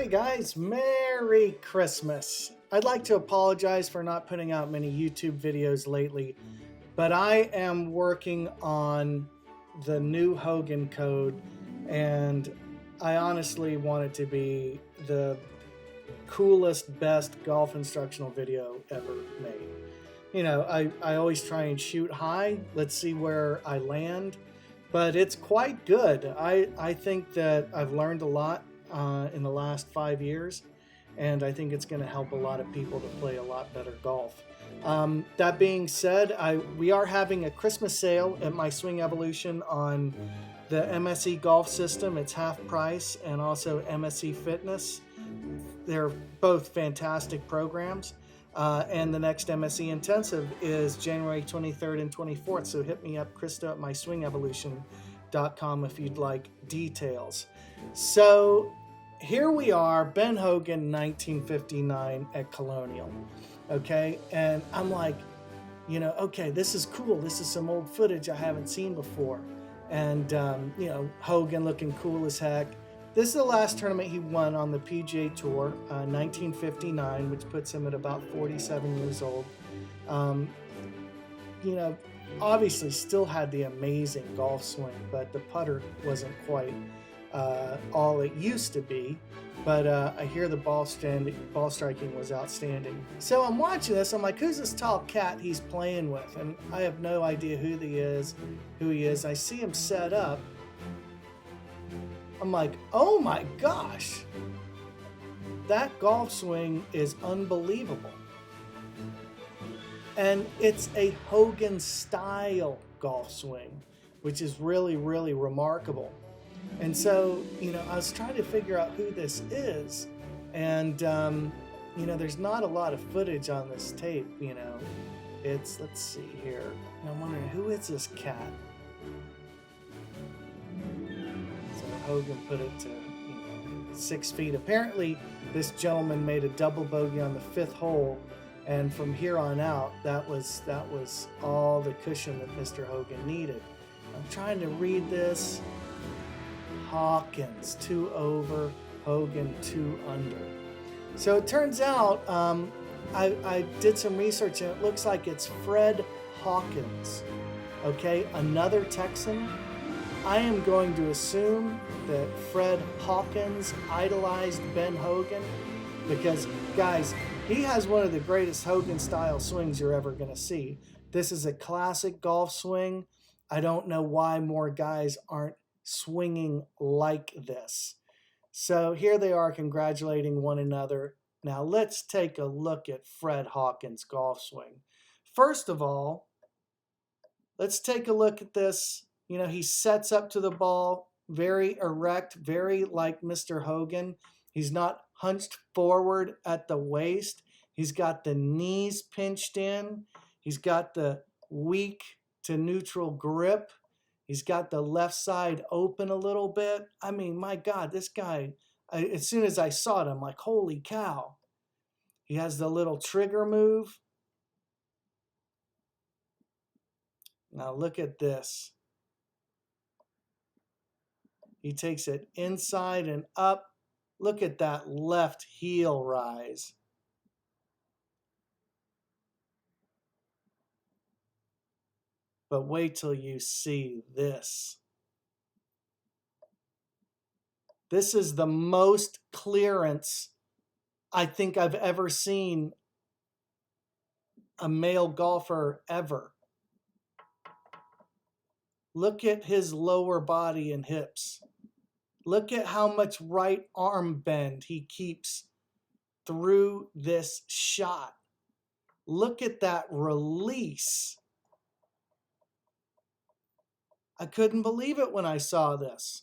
Hey guys, Merry Christmas. I'd like to apologize for not putting out many YouTube videos lately, but I am working on the new Hogan code, and I honestly want it to be the coolest, best golf instructional video ever made. You know, I always try and shoot high. Let's see where I land, but it's quite good. I think that I've learned a lot in the last 5 years, and I think it's going to help a lot of people to play a lot better golf. That being said, we are having a Christmas sale at My Swing Evolution on the MSE Golf System. It's half price, and also MSE Fitness. They're both fantastic programs. And the next MSE Intensive is January 23rd and 24th. So hit me up, Christo, at myswingevolution.com if you'd like details. So here we are, Ben Hogan, 1959 at Colonial. Okay, and I'm like, you know, okay, this is cool. This is some old footage I haven't seen before. And, you know, Hogan looking cool as heck. This is the last tournament he won on the PGA Tour, 1959, which puts him at about 47 years old. You know, obviously still had the amazing golf swing, but the putter wasn't quite all it used to be. But I hear the ball striking was outstanding. So I'm watching this. I'm like, who's this tall cat he's playing with? And I have no idea who he is. I see him set up. I'm like, oh my gosh, that golf swing is unbelievable. And it's a Hogan style golf swing, which is really, really remarkable. And so, you know, I was trying to figure out who this is. And, you know, there's not a lot of footage on this tape, you know. Let's see here. And I'm wondering, who is this cat? Hogan put it to 6 feet. Apparently, this gentleman made a double bogey on the 5th hole, and from here on out, that was all the cushion that Mr. Hogan needed. I'm trying to read this. Hawkins 2 over, Hogan 2 under. So it turns out I did some research, and it looks like it's Fred Hawkins. Okay, another Texan. I am going to assume that Fred Hawkins idolized Ben Hogan because, guys, he has one of the greatest Hogan-style swings you're ever going to see. This is a classic golf swing. I don't know why more guys aren't swinging like this. So here they are congratulating one another. Now let's take a look at Fred Hawkins' golf swing. First of all, let's take a look at this. You know, he sets up to the ball, very erect, very like Mr. Hogan. He's not hunched forward at the waist. He's got the knees pinched in. He's got the weak to neutral grip. He's got the left side open a little bit. I mean, my God, this guy, as soon as I saw it, I'm like, holy cow. He has the little trigger move. Now look at this. He takes it inside and up. Look at that left heel rise. But wait till you see this. This is the most clearance I think I've ever seen a male golfer ever. Look at his lower body and hips. Look at how much right arm bend he keeps through this shot. Look at that release. I couldn't believe it when I saw this.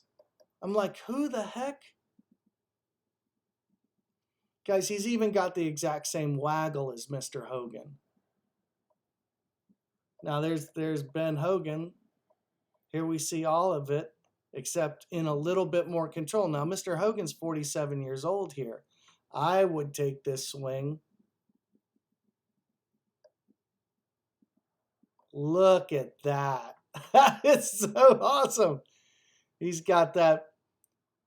I'm like, who the heck? Guys, he's even got the exact same waggle as Mr. Hogan. Now there's Ben Hogan. Here we see all of it, except in a little bit more control. Now, Mr. Hogan's 47 years old here. I would take this swing. Look at that. It's so awesome. He's got that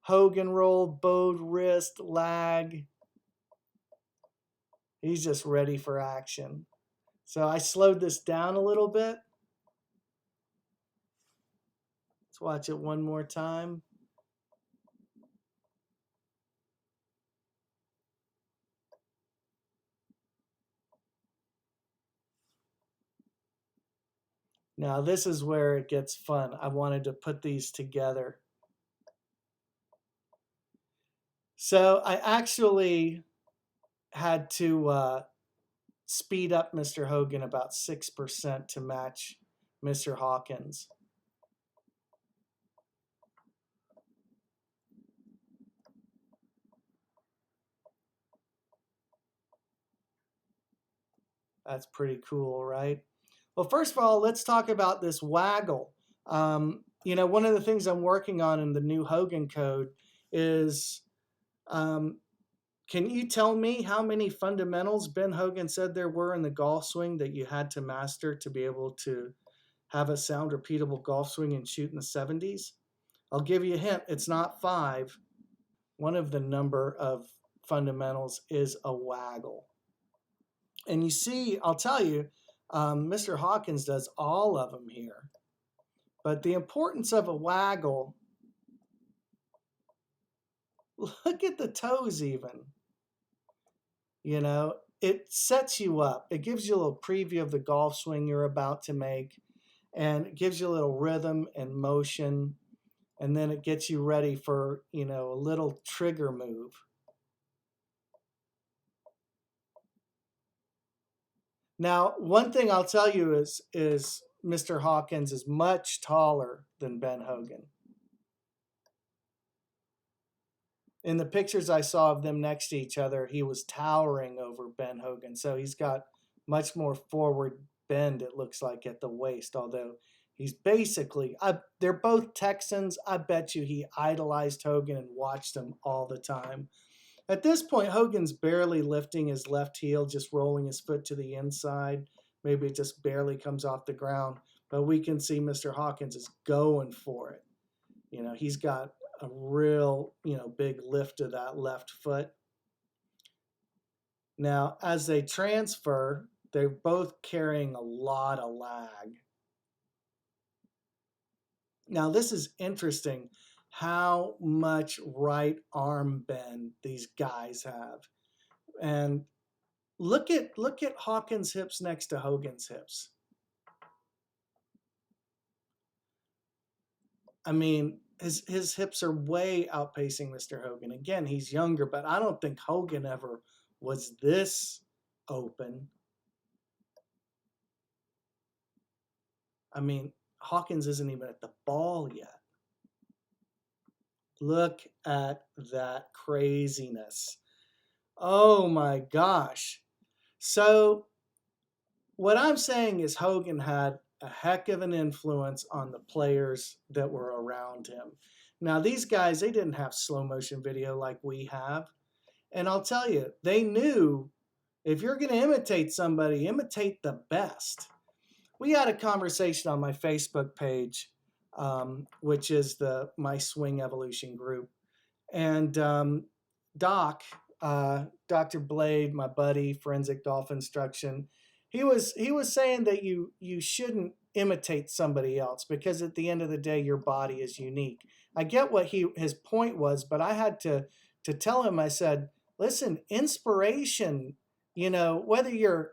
Hogan roll, bowed wrist, lag. He's just ready for action. So I slowed this down a little bit. Let's watch it one more time. Now this is where it gets fun. I wanted to put these together. So I actually had to speed up Mr. Hogan about 6% to match Mr. Hawkins. That's pretty cool, right? Well, first of all, let's talk about this waggle. One of the things I'm working on in the new Hogan code is, can you tell me how many fundamentals Ben Hogan said there were in the golf swing that you had to master to be able to have a sound, repeatable golf swing and shoot in the 70s? I'll give you a hint. It's not 5. One of the number of fundamentals is a waggle. And you see, I'll tell you, Mr. Hawkins does all of them here. But the importance of a waggle, look at the toes even. You know, it sets you up. It gives you a little preview of the golf swing you're about to make. And it gives you a little rhythm and motion. And then it gets you ready for, a little trigger move. Now, one thing I'll tell you is Mr. Hawkins is much taller than Ben Hogan. In the pictures I saw of them next to each other, he was towering over Ben Hogan. So he's got much more forward bend, it looks like, at the waist, although he's basically, they're both Texans. I bet you he idolized Hogan and watched him all the time. At this point, Hogan's barely lifting his left heel, just rolling his foot to the inside. Maybe it just barely comes off the ground. But we can see Mr. Hawkins is going for it. He's got a real, big lift of that left foot. Now, as they transfer, they're both carrying a lot of lag. Now, this is interesting, how much right arm bend these guys have. And look at Hawkins' hips next to Hogan's hips. I mean, his hips are way outpacing Mr. Hogan. Again, he's younger, but I don't think Hogan ever was this open. I mean, Hawkins isn't even at the ball yet. Look at that craziness. Oh my gosh. So what I'm saying is Hogan had a heck of an influence on the players that were around him. Now, these guys, they didn't have slow motion video like we have. And I'll tell you, they knew if you're going to imitate somebody, imitate the best. We had a conversation on my Facebook page, which is my Swing Evolution group. And Dr. Blade, my buddy, Forensic Golf Instruction, he was saying that you shouldn't imitate somebody else because at the end of the day, your body is unique. I get what his point was, but I had to tell him, I said, listen, inspiration, whether you're,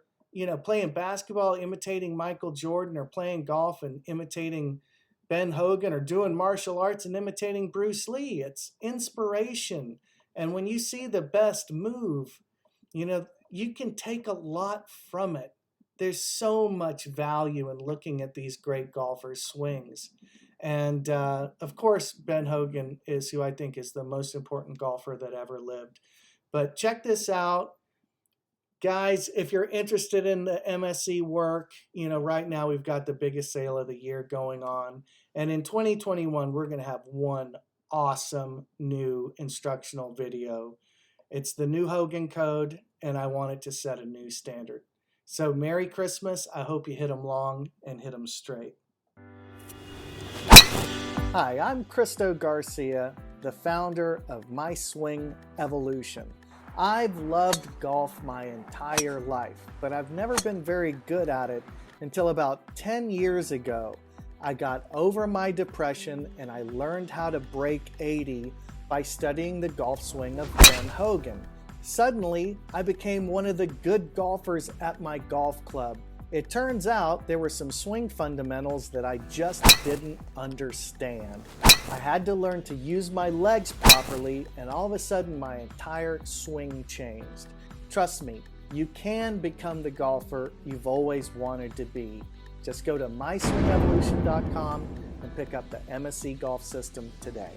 playing basketball, imitating Michael Jordan, or playing golf and imitating Ben Hogan, or doing martial arts and imitating Bruce Lee, it's inspiration. And when you see the best move, you can take a lot from it. There's so much value in looking at these great golfers' swings. And of course, Ben Hogan is who I think is the most important golfer that ever lived. But check this out. Guys, if you're interested in the MSC work, right now we've got the biggest sale of the year going on. And in 2021, we're going to have one awesome new instructional video. It's the new Hogan code, and I want it to set a new standard. So Merry Christmas. I hope you hit them long and hit them straight. Hi, I'm Christo Garcia, the founder of My Swing Evolution. I've loved golf my entire life, but I've never been very good at it until about 10 years ago. I got over my depression and I learned how to break 80 by studying the golf swing of Ben Hogan. Suddenly, I became one of the good golfers at my golf club. It turns out there were some swing fundamentals that I just didn't understand. I had to learn to use my legs properly, and all of a sudden my entire swing changed. Trust me, you can become the golfer you've always wanted to be. Just go to myswingevolution.com and pick up the MSC Golf System today.